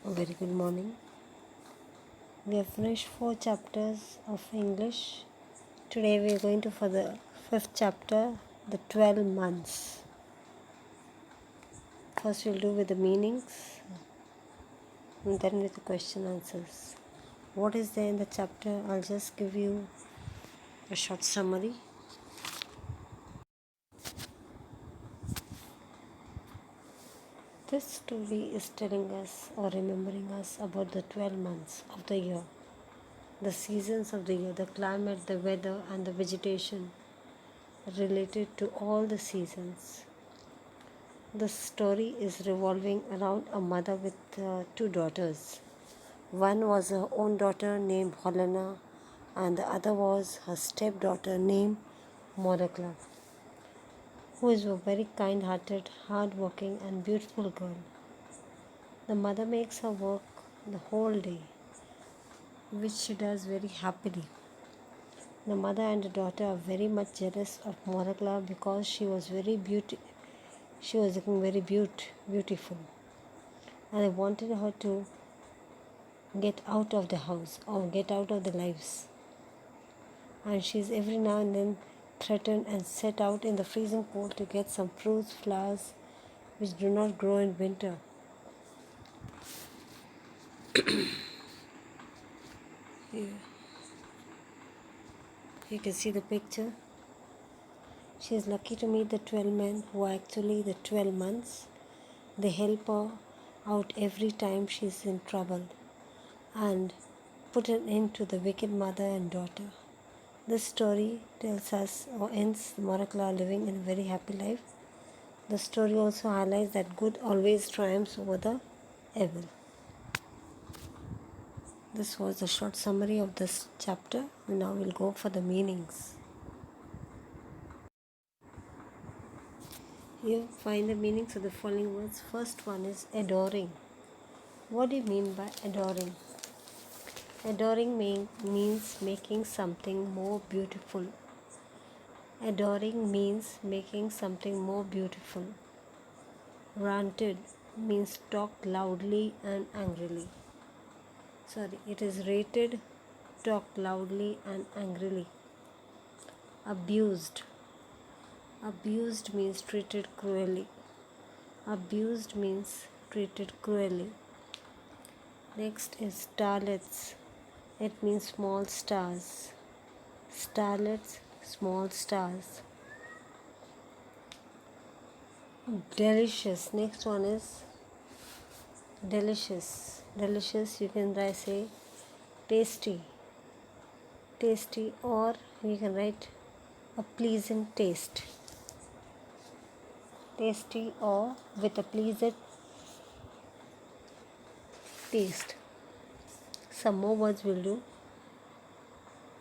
A very good morning. We have finished 4 chapters of English. Today we are going to for the 5th chapter, the 12 months. First we'll do with the meanings and then with the question answers. What is there in the chapter? I'll just give you a short summary. This story is telling us or remembering us about the 12 months of the year, the seasons of the year, the climate, the weather, and the vegetation related to all the seasons. The story is revolving around a mother with 2 daughters. One was her own daughter named Helena, and the other was her stepdaughter named Morakla, who is a very kind-hearted, hard-working, and beautiful girl. The mother makes her work the whole day, which she does very happily. The mother and the daughter are very much jealous of Morakla because she was looking very beautiful, and they wanted her to get out of the house or get out of the lives. And she's every now and then threatened and set out in the freezing cold to get some fruits, flowers which do not grow in winter. Here you can see the picture. She is lucky to meet the 12 men who are actually the 12 months. They help her out every time she is in trouble and put an end to the wicked mother and daughter. This story tells us or ends Morakla living in a very happy life. The story also highlights that good always triumphs over the evil. This was a short summary of this chapter. Now we'll go for the meanings. Here find the meanings of the following words. First one is adoring. What do you mean by adoring? Adoring means making something more beautiful. Adoring means making something more beautiful. Ranted means talk loudly and angrily. It is rated, talk loudly and angrily. Abused. Abused means treated cruelly. Abused means treated cruelly. Next is starlets. It means small stars. Starlets, small stars. Delicious. Next one is delicious. Delicious, you can say tasty. Tasty, or you can write a pleasant taste. Tasty or with a pleasant taste. Some more words will do.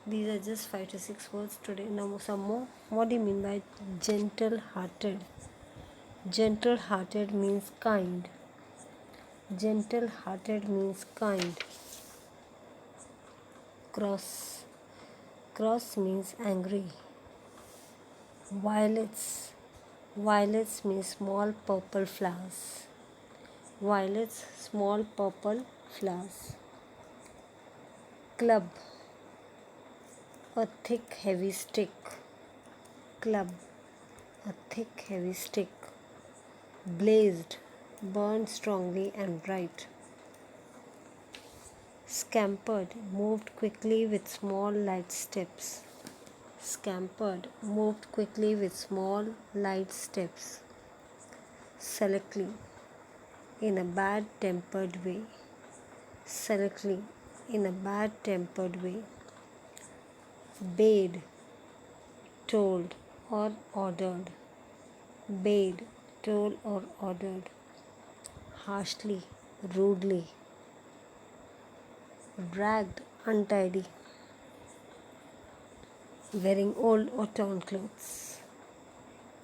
These are just 5 to 6 words today. Now some more. What do you mean by gentle-hearted? Gentle-hearted means kind. Gentle-hearted means kind. Cross. Cross means angry. Violets. Violets means small purple flowers. Violets, small purple flowers. Club. A thick heavy stick. Club. A thick heavy stick. Blazed. Burned strongly and bright. Scampered. Moved quickly with small light steps. Scampered. Moved quickly with small light steps. Sulkily. In a bad tempered way. Sulkily. In a bad tempered way. Bade. Told or ordered. Bade. Told or ordered. Harshly. Rudely. Dragged. Untidy. Wearing old or torn clothes.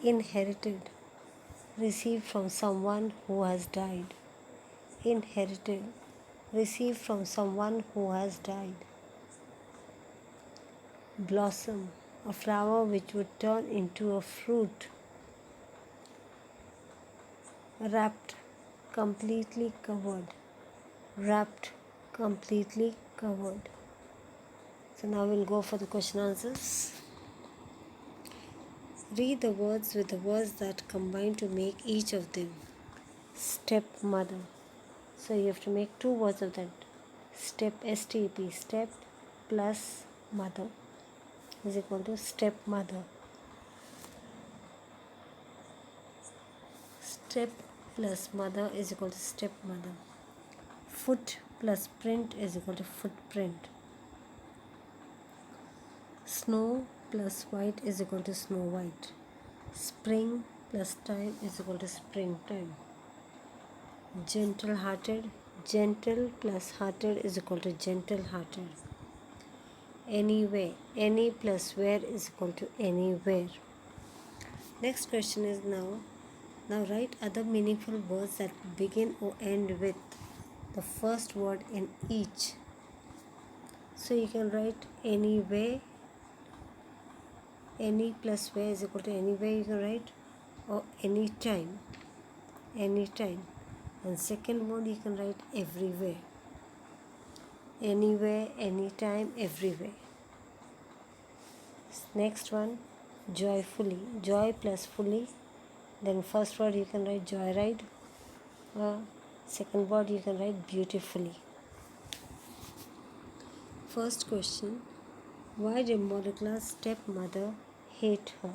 Inherited. Received from someone who has died. Inherited. Received from someone who has died. Blossom. A flower which would turn into a fruit. Wrapped. Completely covered. wrapped, completely covered. So now we'll go for the question answers. Read the words with the words that combine to make each of them. Stepmother. So you have to make two words of that. Step, S-T-E-P, step plus mother is equal to stepmother. Step plus mother is equal to stepmother. Foot plus print is equal to footprint. Snow plus white is equal to snow white. Spring plus time is equal to springtime. Gentle hearted, gentle plus hearted is equal to gentle hearted. Anywhere, any plus where is equal to anywhere. Next question is now write other meaningful words that begin or end with the first word in each. So you can write anywhere, any plus where is equal to anywhere you can write, or anytime, anytime. And second word you can write everywhere. Anywhere, anytime, everywhere. Next one, joyfully. Joy plus fully. Then first word you can write joyride. Second word you can write beautifully. First question, why did Moricla's stepmother hate her?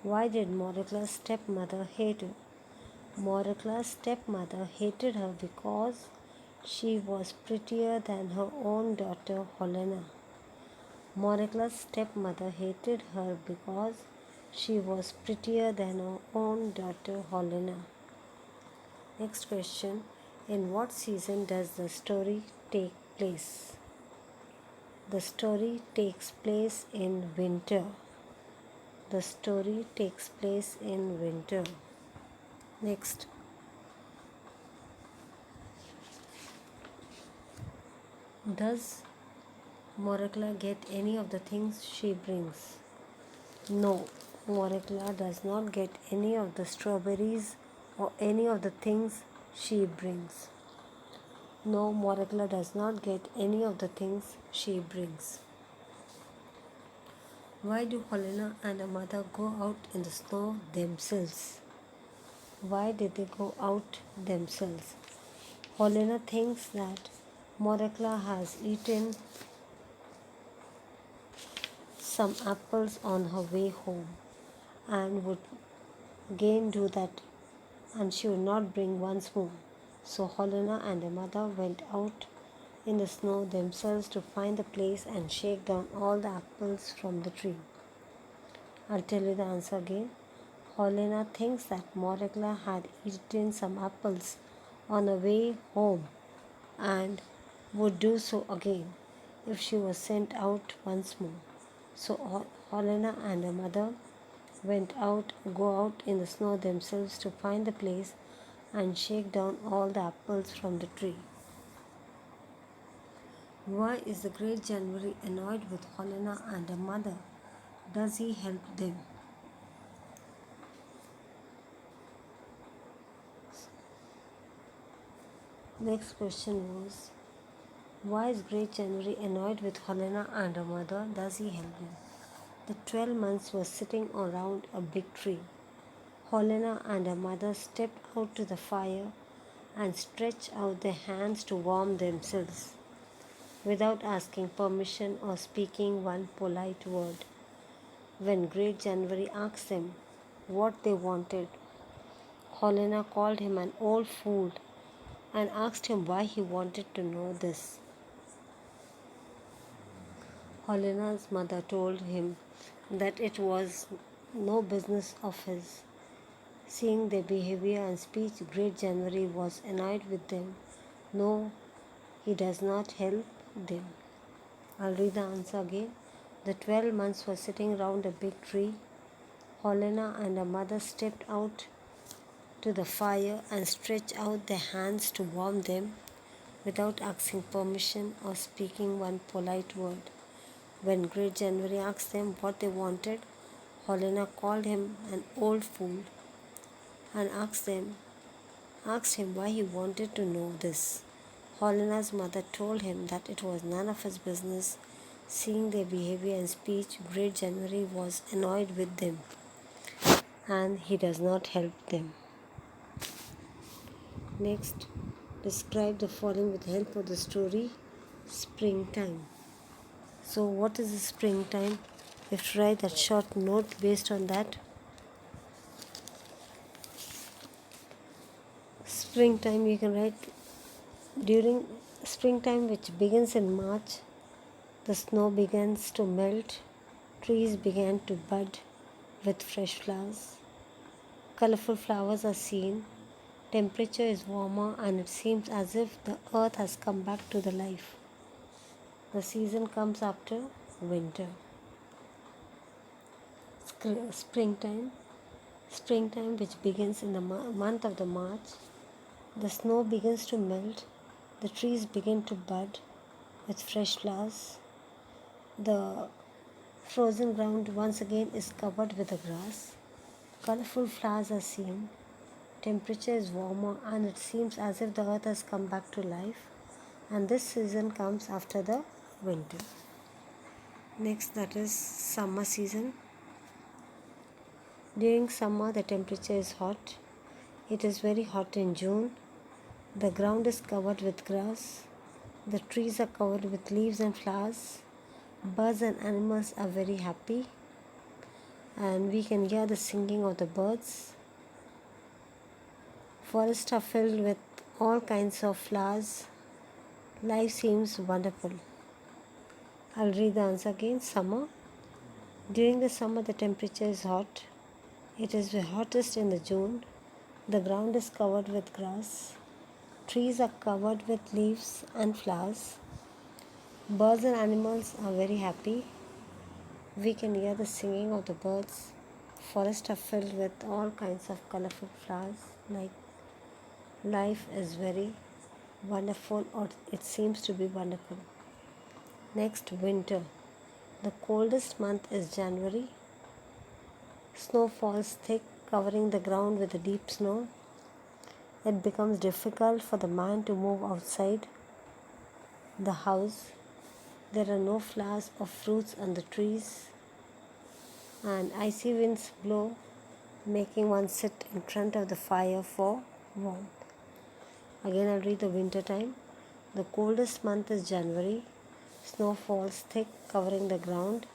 Why did Moricla's stepmother hate her? Moricla's stepmother hated her because she was prettier than her own daughter Helena. Moricla's stepmother hated her because she was prettier than her own daughter Helena. Next question, in what season does the story take place? The story takes place in winter. The story takes place in winter. Next. Does Moricla get any of the things she brings? No, Moricla does not get any of the strawberries or any of the things she brings. No, Moricla does not get any of the things she brings. Why do Helena and her mother go out in the snow themselves? Why did they go out themselves? Helena thinks that Moricla has eaten some apples on her way home and would again do that, and she would not bring once more. So Helena and her mother went out in the snow themselves to find the place and shake down all the apples from the tree. I'll tell you the answer again. Helena thinks that Moricla had eaten some apples on her way home and would do so again if she was sent out once more. So Helena and her mother go out in the snow themselves to find the place and shake down all the apples from the tree. Why is the great January annoyed with Helena and her mother? Does he help them? Next question was, why is great January annoyed with Helena and her mother? Does he help them? The 12 months were sitting around a big tree. Helena and her mother stepped out to the fire and stretched out their hands to warm themselves without asking permission or speaking one polite word. When Great January asked them what they wanted, Helena called him an old fool and asked him why he wanted to know this. Helena's mother told him that it was no business of his. Seeing their behavior and speech, Great January was annoyed with them. No, he does not help them. I'll read the answer again. The 12 months were sitting round a big tree. Helena and her mother stepped out to the fire and stretched out their hands to warm them without asking permission or speaking one polite word. When Great January asked them what they wanted, Helena called him an old fool and asked him why he wanted to know this. Helena's mother told him that it was none of his business. Seeing their behavior and speech, Great January was annoyed with them, and he does not help them. Next, describe the following with help of the story Springtime. So, what is the springtime? You have to write that short note based on that. Springtime, you can write during springtime, which begins in March, the snow begins to melt, trees began to bud with fresh flowers. Colorful flowers are seen, temperature is warmer, and it seems as if the earth has come back to the life. The season comes after winter. Springtime, which begins in the month of the March, the snow begins to melt, the trees begin to bud with fresh flowers. The frozen ground once again is covered with the grass. Colorful flowers are seen. Temperature is warmer, and it seems as if the earth has come back to life. And this season comes after the winter. Next, that is summer season. During summer, the temperature is hot. It is very hot in June. The ground is covered with grass. The trees are covered with leaves and flowers. Birds and animals are very happy, and we can hear the singing of the birds. Forests are filled with all kinds of flowers. Life seems wonderful. I'll read the answer again. Summer. During the summer, the temperature is hot. It is the hottest in the June. The ground is covered with grass. Trees are covered with leaves and flowers. Birds and animals are very happy. We can hear the singing of the birds. Forests are filled with all kinds of colorful flowers. Like life is very wonderful, or it seems to be wonderful. Next, winter. The coldest month is January. Snow falls thick, covering the ground with a deep snow. It becomes difficult for the man to move outside the house. There are no flowers or fruits on the trees, and icy winds blow, making one sit in front of the fire for warmth. Again, I'll read the winter time. The coldest month is January. Snow falls thick, covering the ground.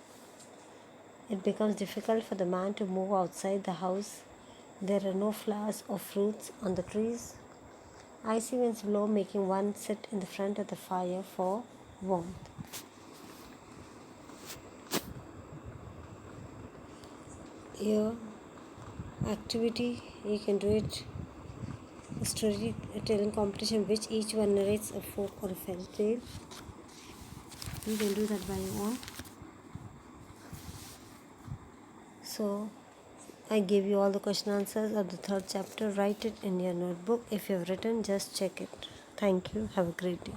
It becomes difficult for the man to move outside the house. There are no flowers or fruits on the trees. Icy winds blow, making one sit in the front of the fire for warmth. Here, activity, you can do it. A storytelling competition, which each one narrates a folk or a fairy tale. You can do that by your own. So, I gave you all the question answers of the third chapter. Write it in your notebook. If you have written, just check it. Thank you. Have a great day.